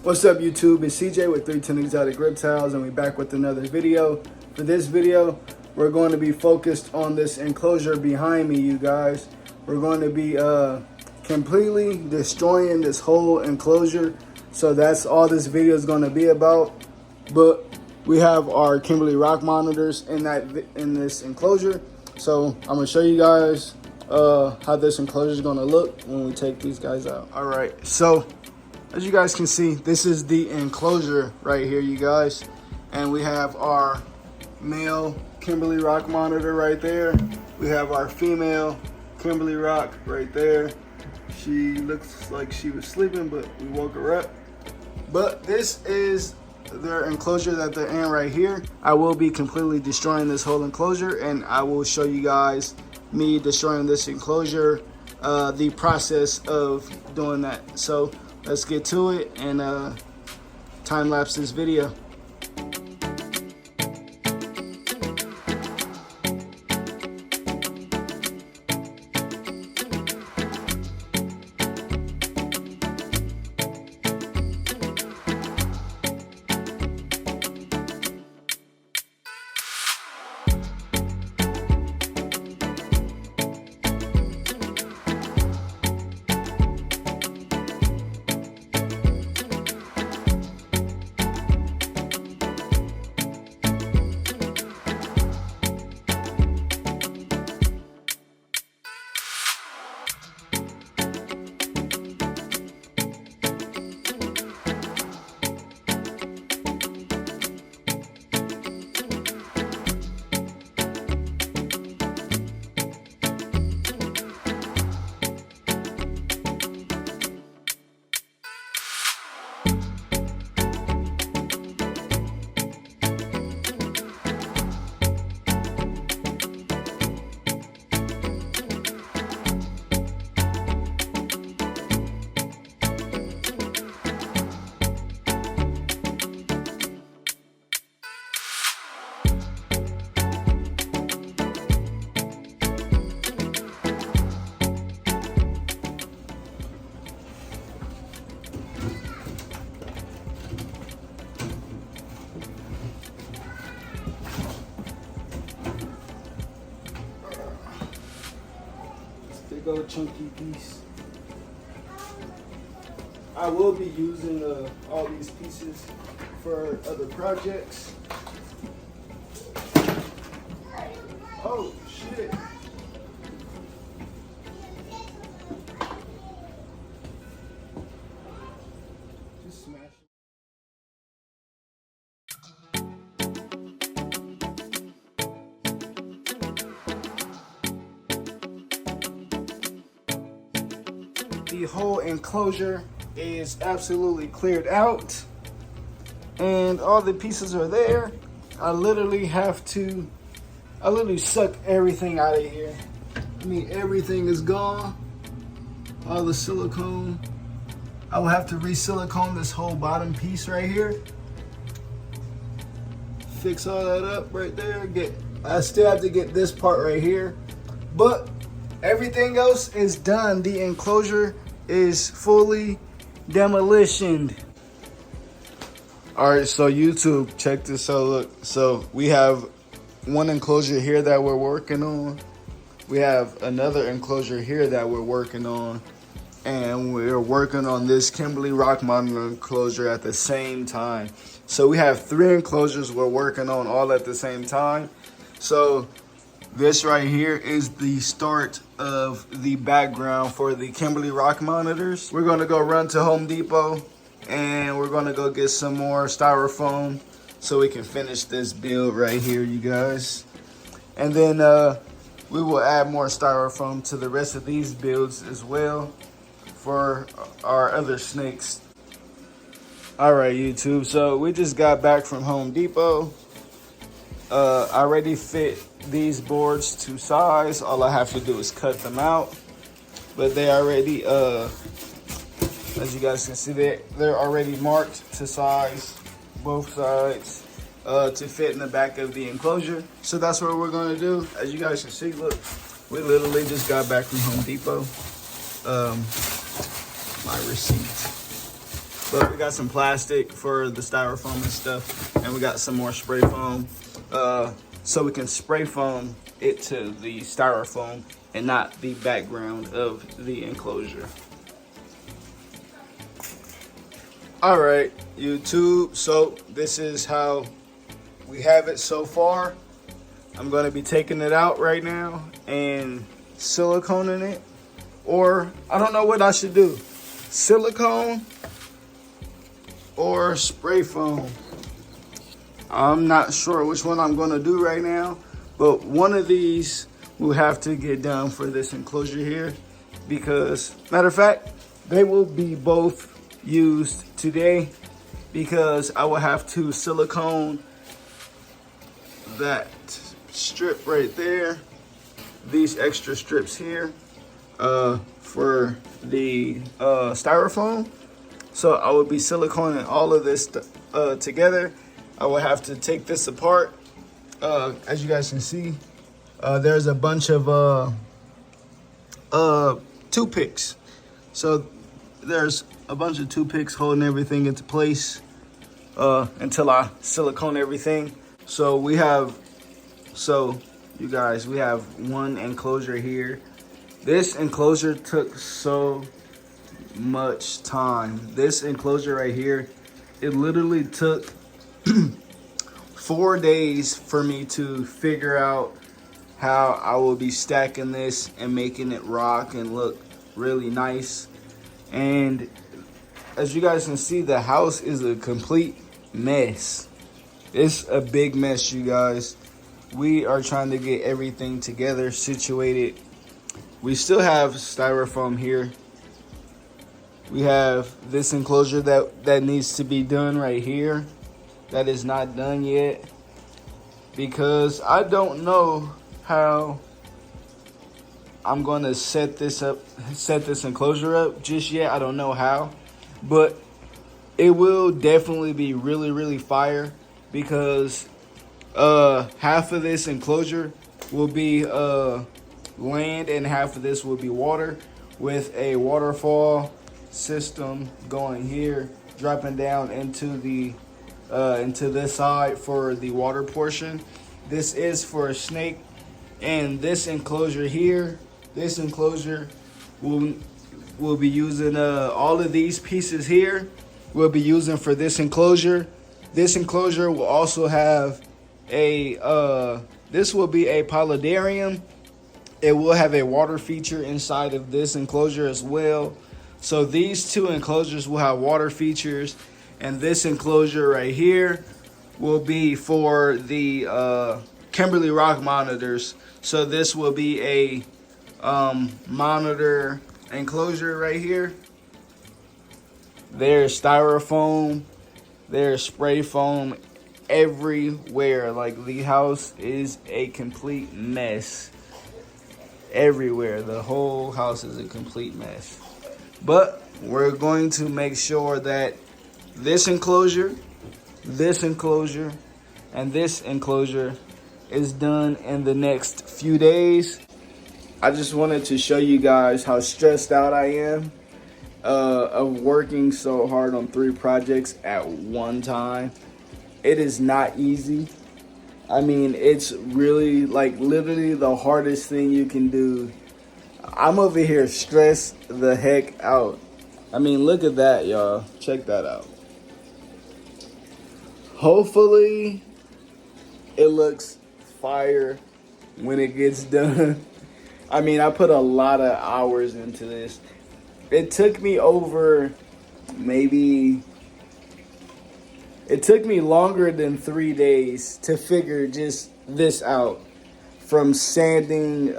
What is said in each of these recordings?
What's up YouTube, it's CJ with 310 Exotic Reptiles and we're back with another video. For this video, we're going to be focused on this enclosure behind me, you guys. We're going to be completely destroying this whole enclosure. So that's all this video is going to be about. But we have our Kimberly rock monitors in this enclosure. So I'm going to show you guys how this enclosure is going to look when we take these guys out. All right, so as you guys can see, this is the enclosure right here, you guys. And we have our male Kimberly rock monitor right there. We have our female Kimberly rock right there. She looks like she was sleeping, but we woke her up. But this is their enclosure that they're in right here. I will be completely destroying this whole enclosure, and I will show you guys me destroying this enclosure, the process of doing that. So let's get to it and time lapse this video. Go chunky piece. I will be using all these pieces for other projects. Oh shit. Just smash it. The whole enclosure is absolutely cleared out and all the pieces are there. I literally suck everything out of here. I mean, everything is gone. All the silicone. I will have to re-silicone this whole bottom piece right here. Fix all that up right there. I still have to get this part right here, but everything else is done. The enclosure is fully demolitioned. All right, so YouTube, check this out. Look, so we have one enclosure here that we're working on. We have another enclosure here that we're working on, and we're working on this Kimberly rock monitor enclosure at the same time. So we have 3 enclosures we're working on all at the same time. So this right here is the start of the background for the Kimberly rock monitors. We're gonna go run to Home Depot and we're gonna go get some more styrofoam so we can finish this build right here, you guys. And then we will add more styrofoam to the rest of these builds as well for our other snakes. All right, YouTube, so we just got back from Home Depot. I already fit these boards to size. All I have to do is cut them out, but they already as you guys can see, they're already marked to size, both sides, to fit in the back of the enclosure. So that's what we're going to do. As you guys can see, look, we literally just got back from Home Depot. My receipt. But we got some plastic for the styrofoam and stuff, and we got some more spray foam, so we can spray foam it to the styrofoam and not the background of the enclosure. All right, YouTube, so this is how we have it so far. I'm going to be taking it out right now and siliconing it, or I don't know what I should do, silicone or spray foam. I'm not sure which one I'm going to do right now, but one of these will have to get done for this enclosure here, because matter of fact, they will be both used today, because I will have to silicone that strip right there, these extra strips here for the styrofoam. So I will be siliconing all of this together. I will have to take this apart. As you guys can see, there's a bunch of toothpicks. So there's a bunch of toothpicks holding everything into place until I silicone everything. So we have, you guys, we have one enclosure here. This enclosure took so much time. This enclosure right here, it literally took 4 days for me to figure out how I will be stacking this and making it rock and look really nice. And as you guys can see, the house is a complete mess. It's a big mess, you guys. We are trying to get everything together, situated. We still have styrofoam here. We have this enclosure that needs to be done right here. That is not done yet, because I don't know how I'm gonna set this enclosure up just yet. I don't know how, but it will definitely be really, really fire, because half of this enclosure will be land and half of this will be water, with a waterfall system going here, dropping down into the into this side for the water portion. This is for a snake. And this enclosure here, this enclosure will be using all of these pieces here. We'll be using for this enclosure. This enclosure will also have a this will be a paludarium. It will have a water feature inside of this enclosure as well. So these two enclosures will have water features, and this enclosure right here will be for the Kimberly Rock monitors. So this will be a monitor enclosure right here. There's styrofoam, there's spray foam everywhere. Like, the house is a complete mess everywhere. The whole house is a complete mess. But we're going to make sure that this enclosure, and this enclosure is done in the next few days. I just wanted to show you guys how stressed out I am of working so hard on 3 projects at one time. It is not easy. I mean, it's really, like, literally the hardest thing you can do. I'm over here stressed the heck out. I mean, look at that, y'all. Check that out. Hopefully it looks fire when it gets done. I mean, I put a lot of hours into this. It took me longer than 3 days to figure just this out. From sanding,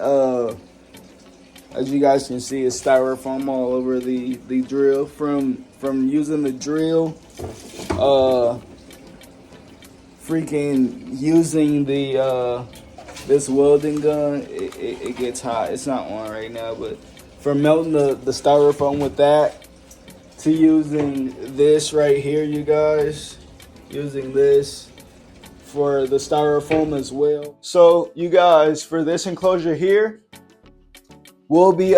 as you guys can see, it's styrofoam all over the drill. From using the drill, freaking using the this welding gun, it gets hot. It's not on right now, but from melting the styrofoam with that, to using this right here, you guys, using this for the styrofoam as well. So you guys, for this enclosure here, we'll be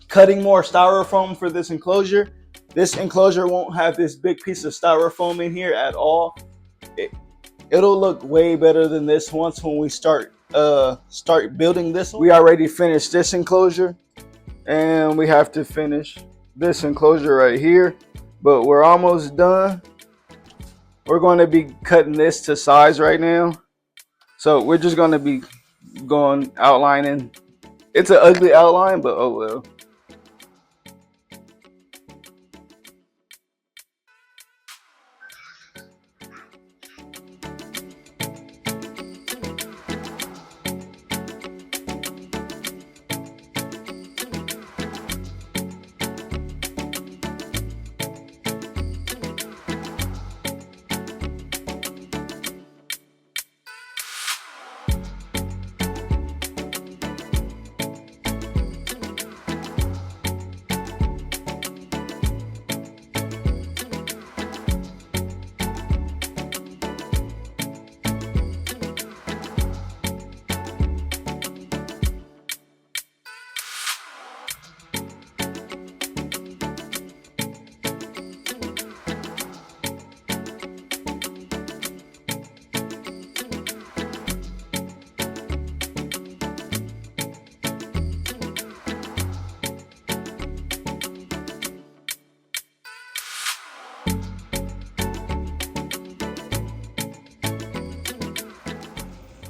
cutting more styrofoam for this enclosure, This enclosure won't have this big piece of styrofoam in here at all. It'll look way better than this once when we start building this one. We already finished this enclosure, and we have to finish this enclosure right here, but we're almost done. We're going to be cutting this to size right now, so we're just going to be going outlining. It's an ugly outline, but oh well.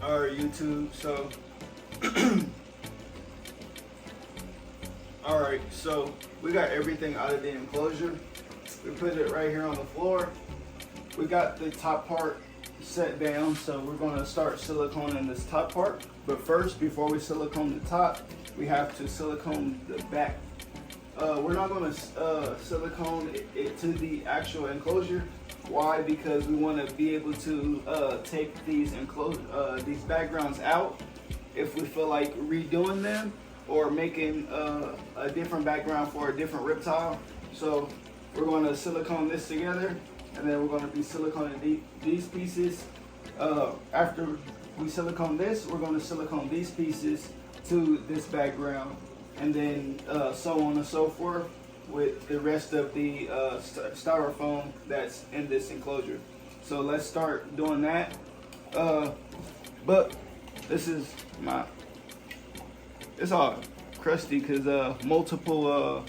Alright, YouTube, so alright, so we got everything out of the enclosure. We put it right here on the floor. We got the top part set down, so we're going to start siliconing this top part. But first, before we silicone the top, we have to silicone the back. We're not going to silicone it to the actual enclosure. Why? Because we want to be able to take these backgrounds out if we feel like redoing them or making a different background for a different reptile. So we're going to silicone this together, and then we're going to be siliconing these pieces. After we silicone this, we're going to silicone these pieces to this background, and then so on and so forth with the rest of the styrofoam that's in this enclosure. So let's start doing that. But this is it's all crusty because multiple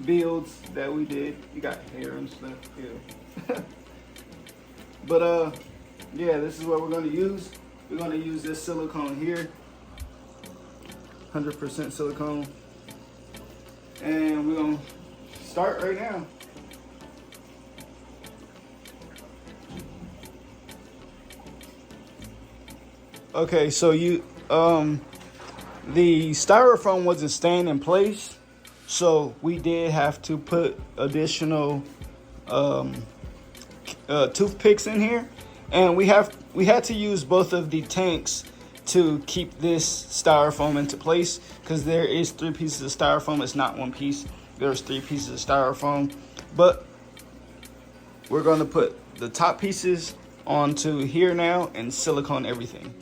builds that we did. You got hair and stuff. Yeah. But yeah, this is what we're going to use. We're going to use this silicone here, 100% silicone, and we're going to start right now. Okay, so the styrofoam wasn't staying in place, so we did have to put additional toothpicks in here, and we had to use both of the tanks to keep this styrofoam into place, because there is 3 pieces of styrofoam. It's not one piece. There's 3 pieces of styrofoam, but we're going to put the top pieces onto here now and silicone everything.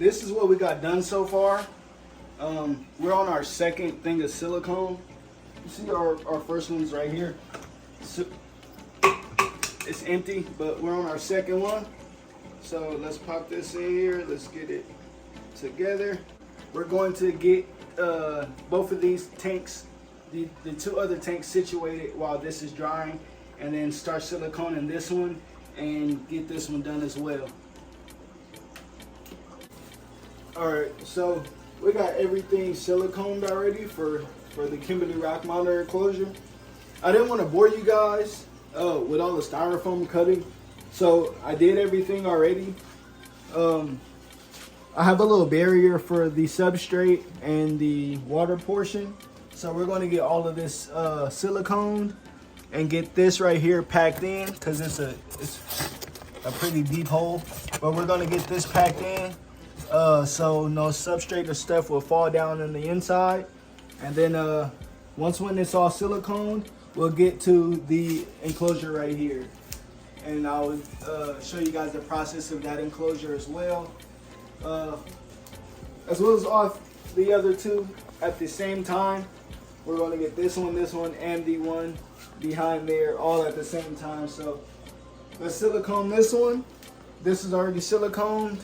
this is what we got done so far. We're on our second thing of silicone. You see our first one's right here. So, it's empty, but we're on our second one. So let's pop this in here. Let's get it together. We're going to get both of these tanks, the two other tanks situated while this is drying, and then start siliconing this one and get this one done as well. Alright, so we got everything siliconed already for the Kimberly rock monitor enclosure. I didn't want to bore you guys with all the styrofoam cutting, so I did everything already. I have a little barrier for the substrate and the water portion, so we're going to get all of this siliconed and get this right here packed in, because it's a pretty deep hole, but we're going to get this packed in so no substrate or stuff will fall down in the inside. And then when it's all siliconed, we'll get to the enclosure right here, and I'll show you guys the process of that enclosure as well as off the other two at the same time. We're going to get this one, and the one behind there all at the same time. So let's silicone this one. This is already siliconed.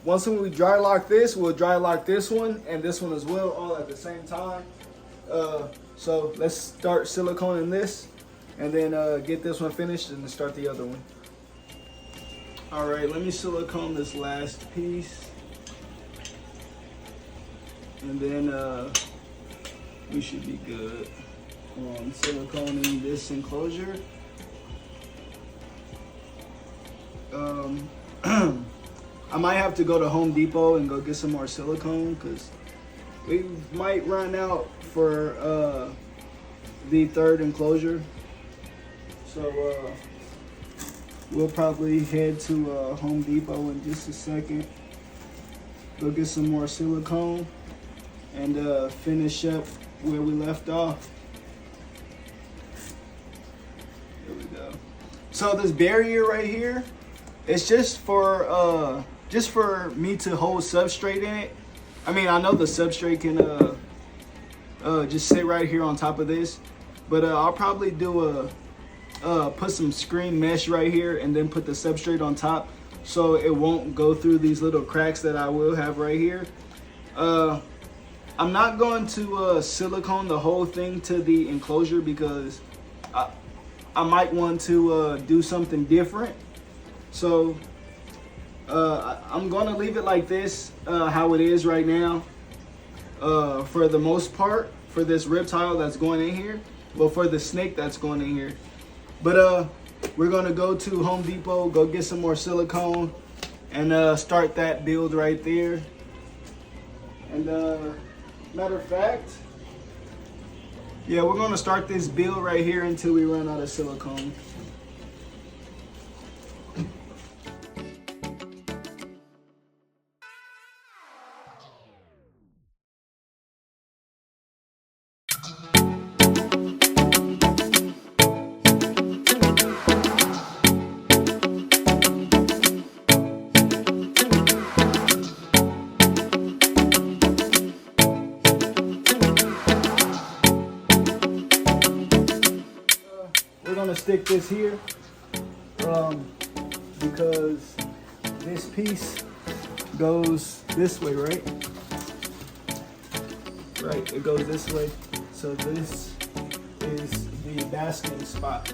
Once we dry lock this, we'll dry lock this one and this one as well, all at the same time. So let's start siliconing this, and then get this one finished and then start the other one. All right, let me silicone this last piece, and then we should be good on siliconing this enclosure. I might have to go to Home Depot and go get some more silicone, because we might run out for the third enclosure. So we'll probably head to Home Depot in just a second, go get some more silicone, and finish up where we left off. There we go. So this barrier right here, it's just for me to hold substrate in it. I mean, I know the substrate can just sit right here on top of this, but I'll probably do put some screen mesh right here and then put the substrate on top, so it won't go through these little cracks that I will have right here. I'm not going to silicone the whole thing to the enclosure, because I might want to do something different. So I'm gonna leave it like this, how it is right now, for the most part, for this reptile that's going in here, well, for the snake that's going in here. But we're gonna go to Home Depot, go get some more silicone, and start that build right there. And matter of fact, yeah, we're gonna start this build right here until we run out of silicone. Stick this here because this piece goes this way, right? Right, it goes this way. So this is the basking spot.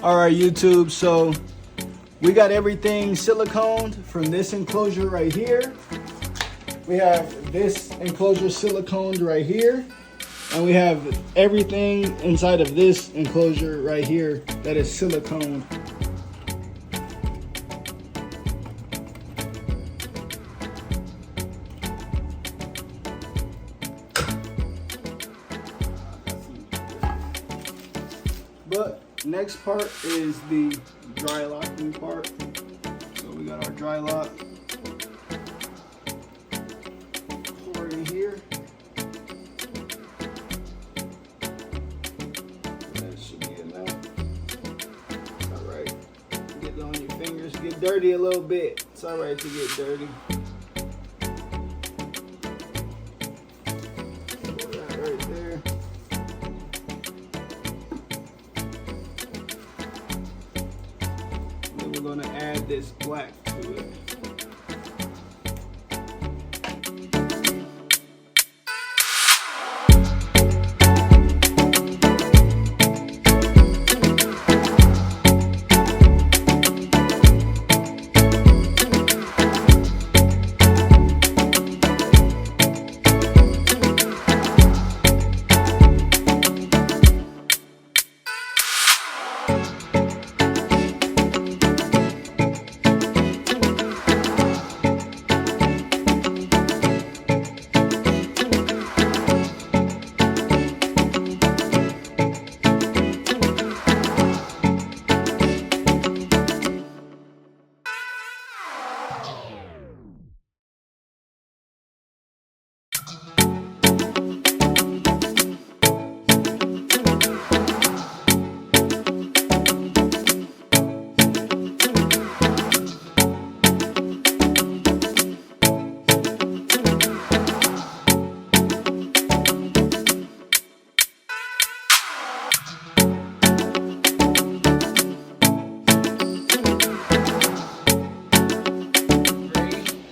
All right, YouTube, so we got everything siliconed from this enclosure right here. we have this enclosure siliconed right here, and we have everything inside of this enclosure right here that is silicone. But next part is the dry locking part. So we got our dry lock pour in here. That should be enough. Alright. Get it on your fingers. Get dirty a little bit. It's alright to get dirty. Pour that right there. We're going to add this black to it.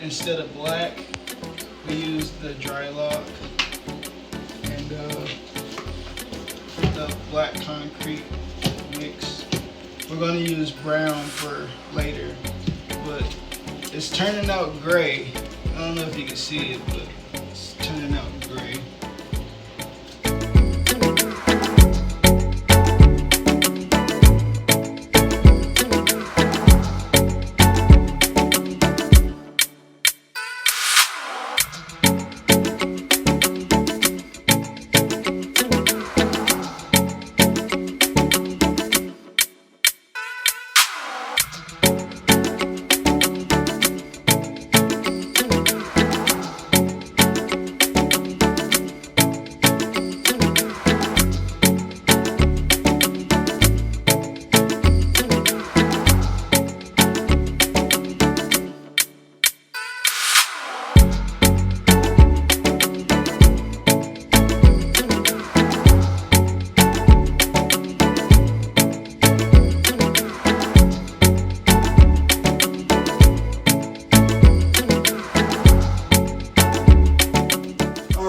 Instead of black, we use the dry lock and the black concrete mix. We're going to use brown for later, but it's turning out gray. I don't know if you can see it, but it's turning out gray.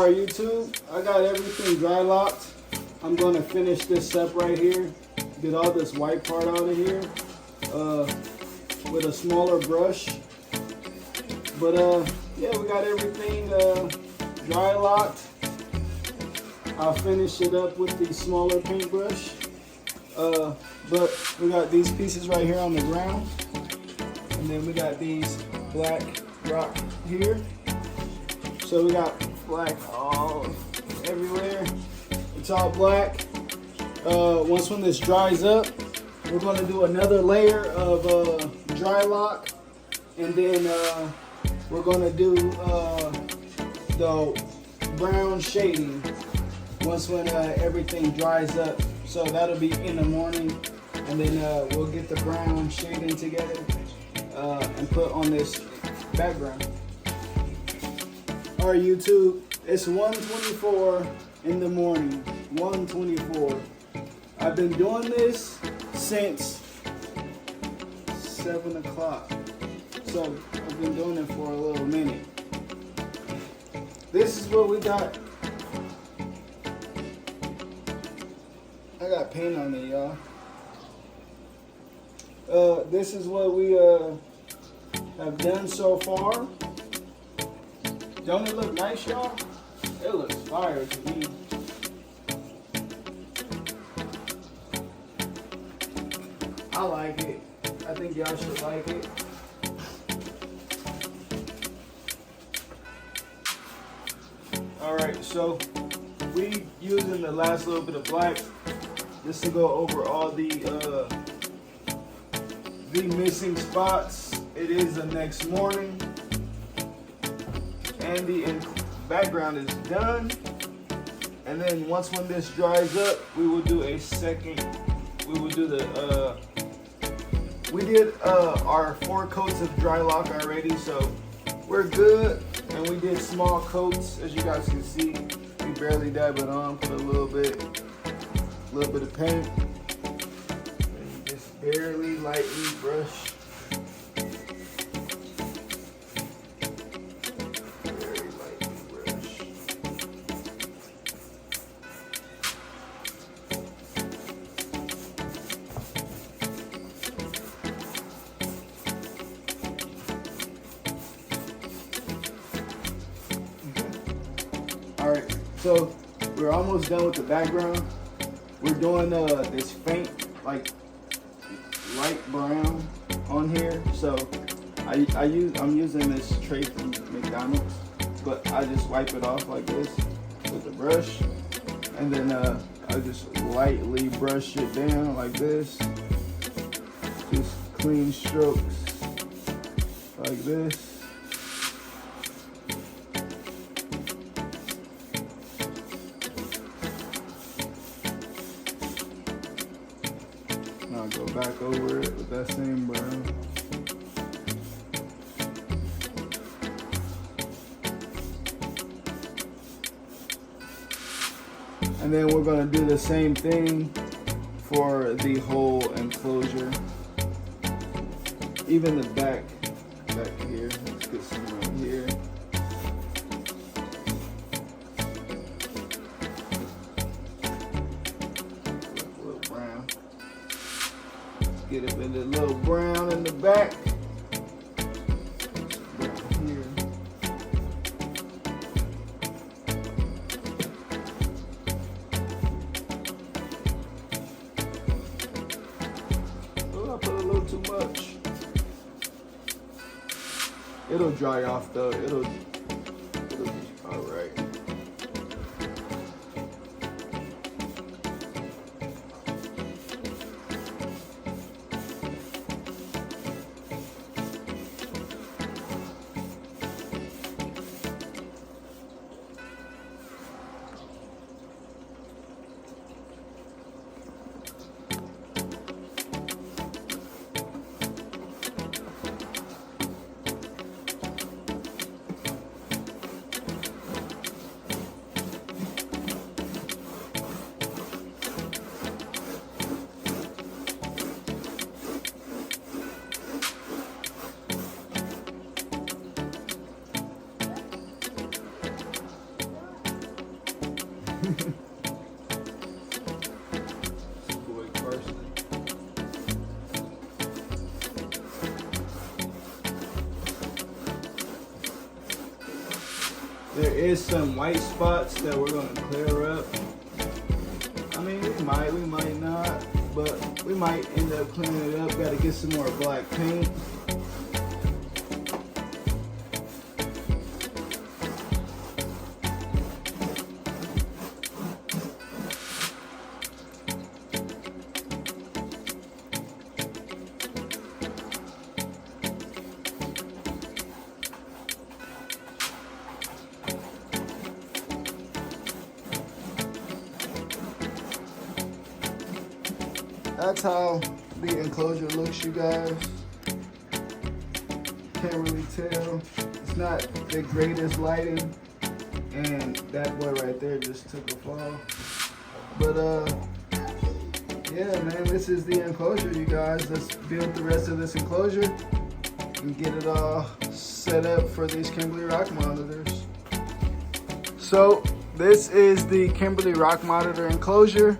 YouTube, I got everything dry locked. I'm going to finish this up right here, get all this white part out of here with a smaller brush. But yeah, we got everything dry locked. I'll finish it up with the smaller paintbrush. But we got these pieces right here on the ground, and then we got these black rock here. So we got black all everywhere. It's all black. Once when this dries up, we're going to do another layer of dry lock, and then we're going to do the brown shading once when everything dries up. So that'll be in the morning, and then we'll get the brown shading together and put on this background. Alright YouTube, it's 1:24 in the morning, 1:24. I've been doing this since 7 o'clock, so I've been doing it for a little minute. This is what we got. I got paint on it, y'all. This is what we have done so far. Don't it look nice, y'all? It looks fire to me. I like it. I think y'all should like it. Alright, so we using the last little bit of black just to go over all the missing spots. It is the next morning and the background is done. And then once when this dries up, we will do a second. We will do the we did our 4 coats of Drylock already, so we're good. And we did small coats, as you guys can see. We barely dab it on, put a little bit of paint, and just barely lightly brush. Very lightly brush. All right, so we're almost done with the background. We're doing this faint, like light brown on here. So I'm using this tray from McDonald's, but I just wipe it off like this with the brush, and then I just lightly brush it down like this. Just clean strokes like this. I'll go back over it with that same brown. And then we're going to do the same thing for the whole enclosure. Even the back here. Let's get some right here. Get a bit of little brown in the back. Brown here. Oh, I put a little too much. It'll dry off though. It'll be all right. Boy Carson. There is some white spots that we're going to clear up. I mean, we might not, but we might end up cleaning it up. Got to get some more black paint. That's how the enclosure looks, you guys. Can't really tell. It's not the greatest lighting, and that boy right there just took a fall. But yeah, man, this is the enclosure, you guys. Let's build the rest of this enclosure and get it all set up for these Kimberly Rock monitors. So this is the Kimberly Rock monitor enclosure.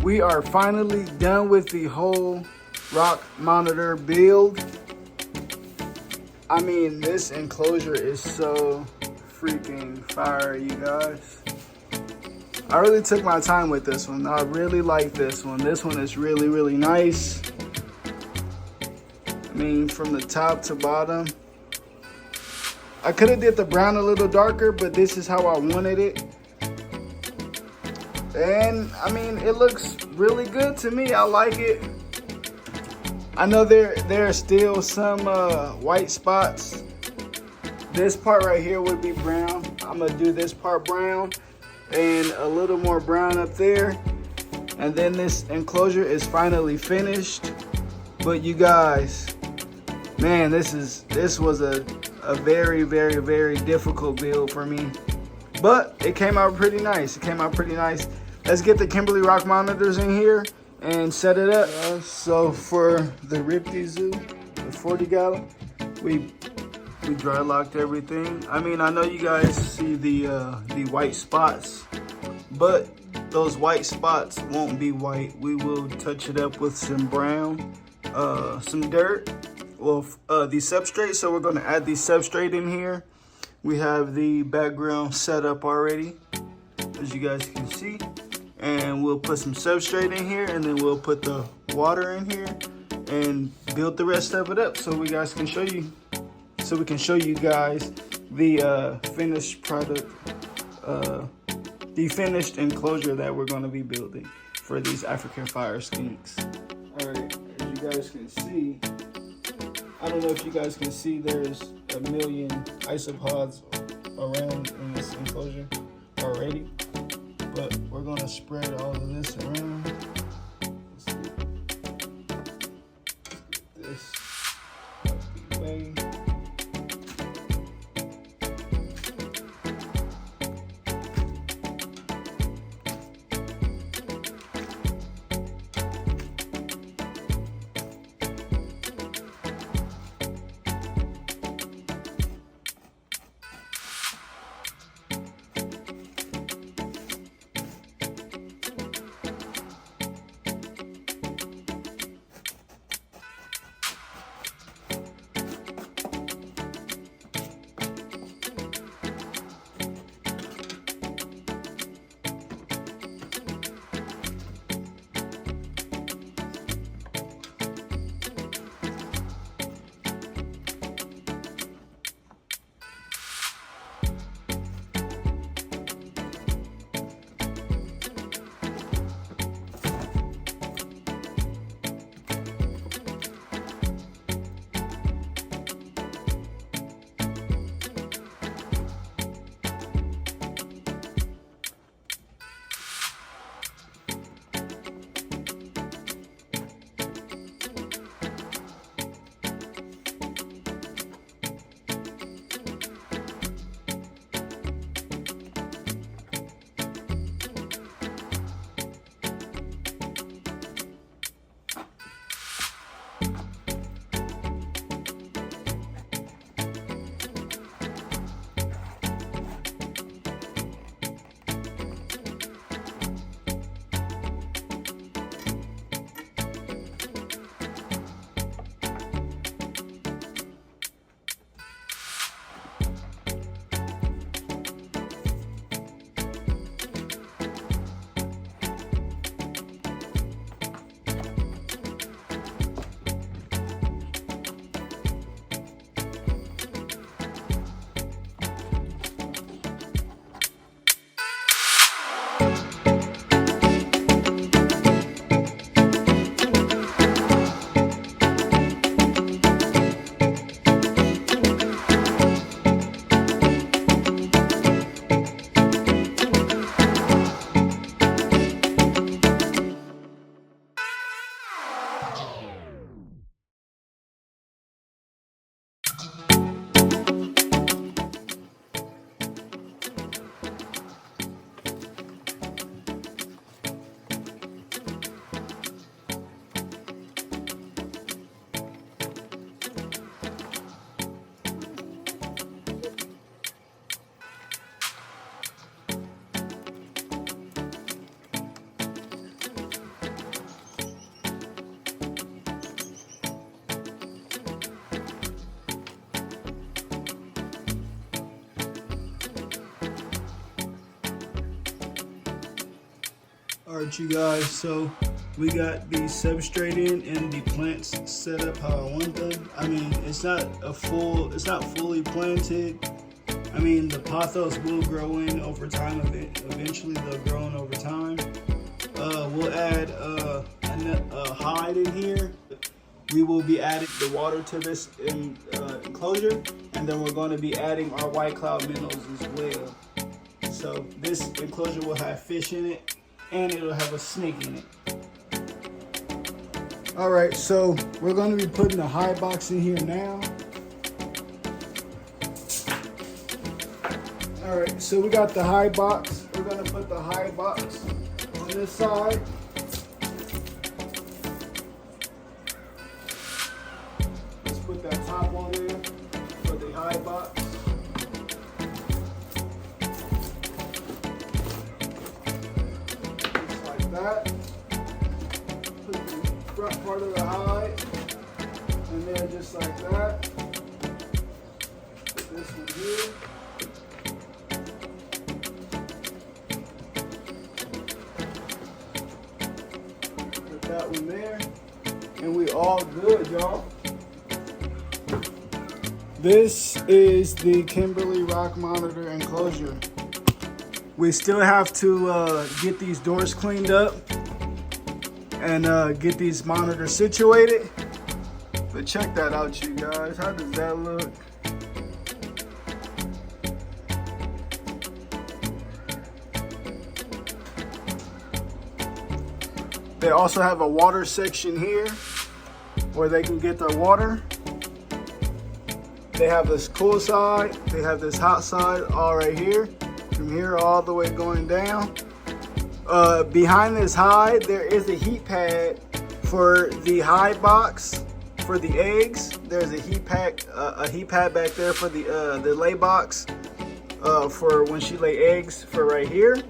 We are finally done with the whole rock monitor build. I mean, this enclosure is so freaking fire, you guys. I really took my time with this one. I really like this one. This one is really, really nice. I mean, from the top to bottom. I could have did the brown a little darker, but this is how I wanted it. And I mean, it looks really good to me. I like it. I know there are still some white spots. This part right here would be brown. I'm gonna do this part brown and a little more brown up there. And then this enclosure is finally finished. But you guys, man, this was a very, very, very difficult build for me. But it came out pretty nice. It came out pretty nice. Let's get the Kimberly Rock monitors in here and set it up. So for the Ripty Zoo, the 40 gallon, we dry locked everything. I mean, I know you guys see the white spots, but those white spots won't be white. We will touch it up with some brown, some dirt, well, the substrate. So we're gonna add the substrate in here. We have the background set up already, as you guys can see. And we'll put some substrate in here, and then we'll put the water in here and build the rest of it up so we guys can show you. So we can show you guys the finished product, the finished enclosure that we're going to be building for these African fire skinks. All right, as you guys can see, I don't know if you guys can see, there's a million isopods around in this enclosure already, but we're going to spread all of this around. Let's get this out of the way. Alright, you guys, so we got the substrate in and the plants set up how I want them. I mean, it's not fully planted. I mean, the pothos will grow in over time. Eventually, they'll grow in over time. We'll add a hide in here. We will be adding the water to this enclosure, and then we're going to be adding our white cloud minnows as well. So this enclosure will have fish in it, and it'll have a snake in it. All right, so we're going to be putting the hide box in here now. All right, so we got the hide box. We're going to put the hide box on this side. Let's put that top on there for the hide box. Just like that. Put the front part of the hide, and then just like that. Put this one here. Put that one there, and we all good, y'all. This is the Kimberly rock monitor enclosure. We still have to get these doors cleaned up and get these monitors situated. But check that out, you guys. How does that look? They also have a water section here where they can get their water. They have this cool side, they have this hot side all right here, from here all the way going down. Behind this hide, there is a heat pad for the hide box, for the eggs. There's a heat pad back there for the lay box, for when she lay eggs for right here.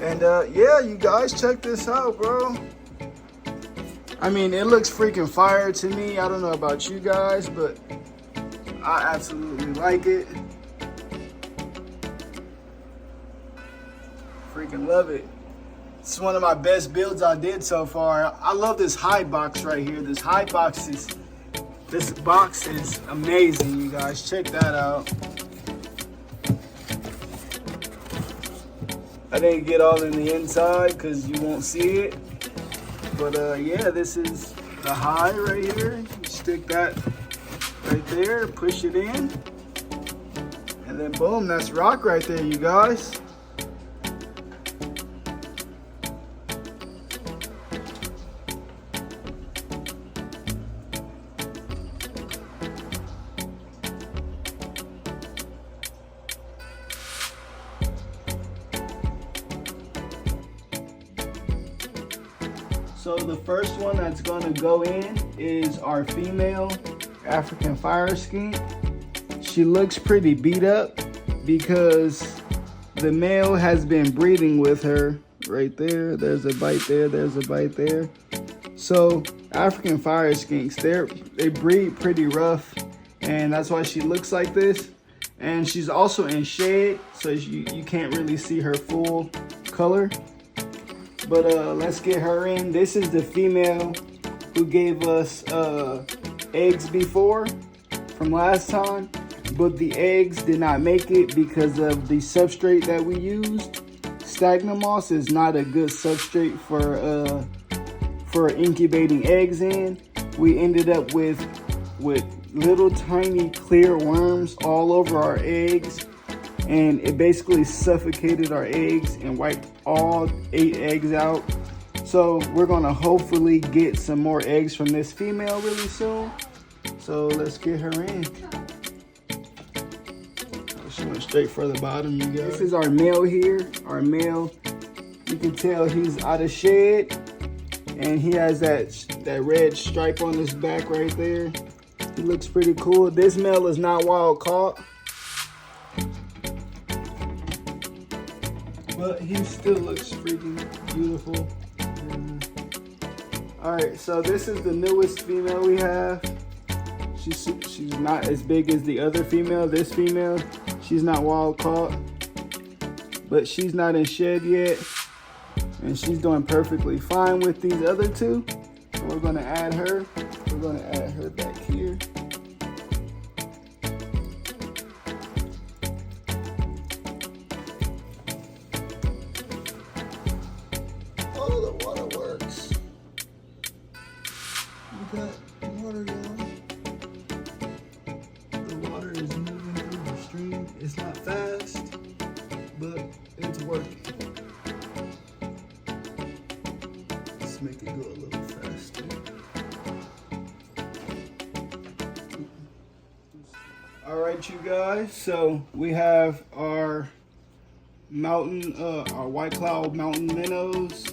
And yeah, you guys, check this out, bro. I mean, it looks freaking fire to me. I don't know about you guys, but I absolutely like it. Freaking love it. It's one of my best builds I did so far. I love this hide box right here. This box is amazing, you guys. Check that out. I didn't get all in the inside because you won't see it. But yeah, this is the hide right here. You stick that right there, push it in, and then boom, that's rock right there, you guys. So the first one that's gonna go in is our female African fire skink. She looks pretty beat up because the male has been breeding with her right there. There's a bite there, there's a bite there. So African fire skinks, they breed pretty rough, and that's why she looks like this. And she's also in shade, so you can't really see her full color. But let's get her in. This is the female who gave us eggs before from last time, but the eggs did not make it because of the substrate that we used. Stagnum moss is not a good substrate for incubating eggs in. We ended up with little tiny clear worms all over our eggs, and it basically suffocated our eggs and wiped all 8 eggs out. So we're gonna hopefully get some more eggs from this female really soon. So let's get her in. She went straight for the bottom, you guys. This is our male here. Our male, you can tell he's out of shed, and he has that red stripe on his back right there. He looks pretty cool. This male is not wild caught, but he still looks freaking beautiful. All right, so this is the newest female we have. She's not as big as the other female. This female, she's not wild caught, but she's not in shed yet. and she's doing perfectly fine with these other two. So we're gonna add her. We're gonna add her back here. Oh, the water works. We got water, y'all. The water is moving through the stream. It's not fast, but it's working. Let's make it go a little faster. All right, you guys. So we have our mountain, our white cloud mountain minnows.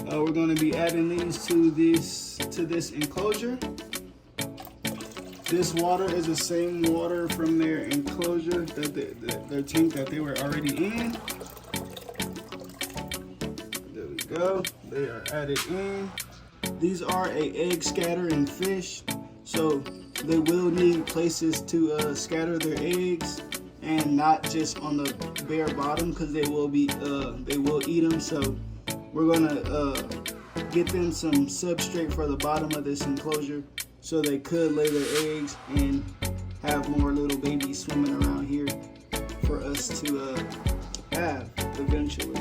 We're going to be adding these to this enclosure. This water is the same water from their enclosure, their tank that they were already in. There we go. They are added in. These are a egg scattering fish, so they will need places to scatter their eggs, and not just on the bare bottom, because they will eat them. So we're gonna get them some substrate for the bottom of this enclosure, so they could lay their eggs and have more little babies swimming around here for us to have eventually.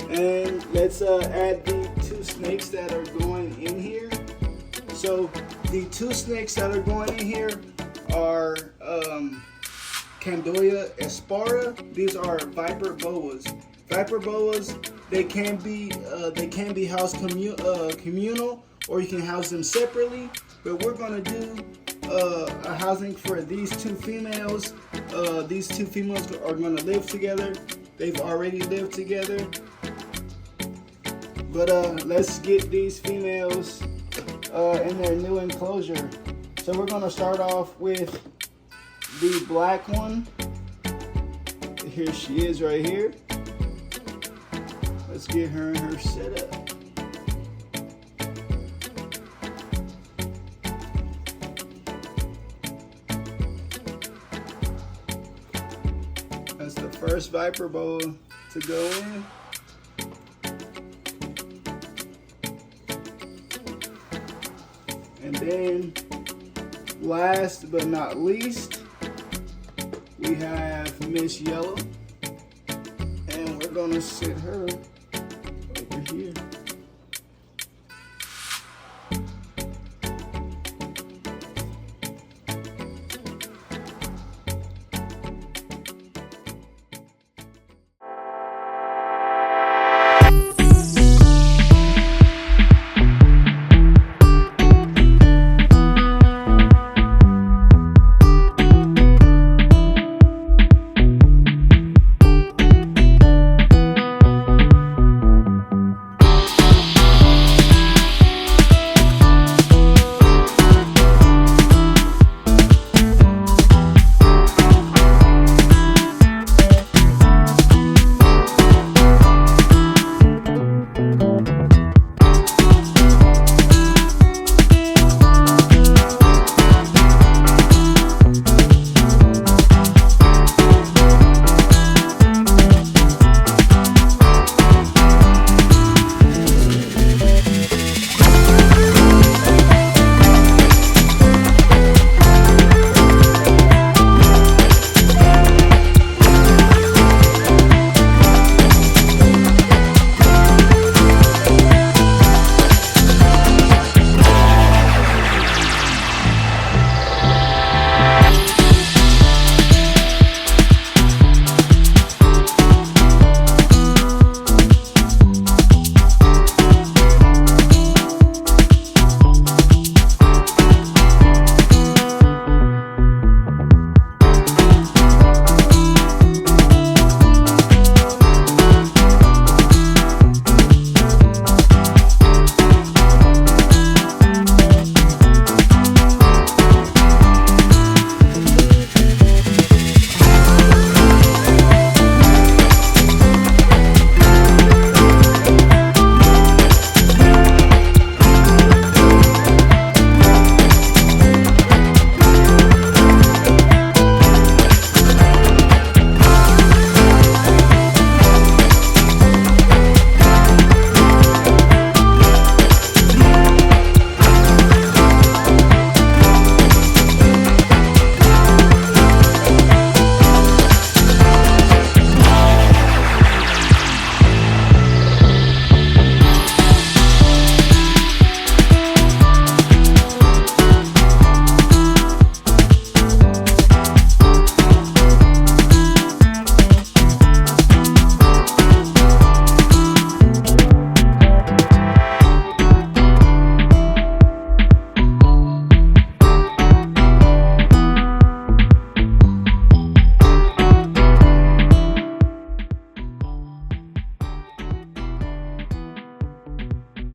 And let's add the two snakes that are going in here. So the two snakes that are going in here are Candoya aspara. These are viper boas. Viper boas, they can be housed communal, or you can house them separately. But we're gonna do a housing for these two females. These two females are gonna live together. They've already lived together. But let's get these females in their new enclosure. So we're gonna start off with the black one. Here she is right here. Let's get her in her setup. That's the first viper boa to go in. And then, last but not least, we have Miss Yellow, and we're gonna sit her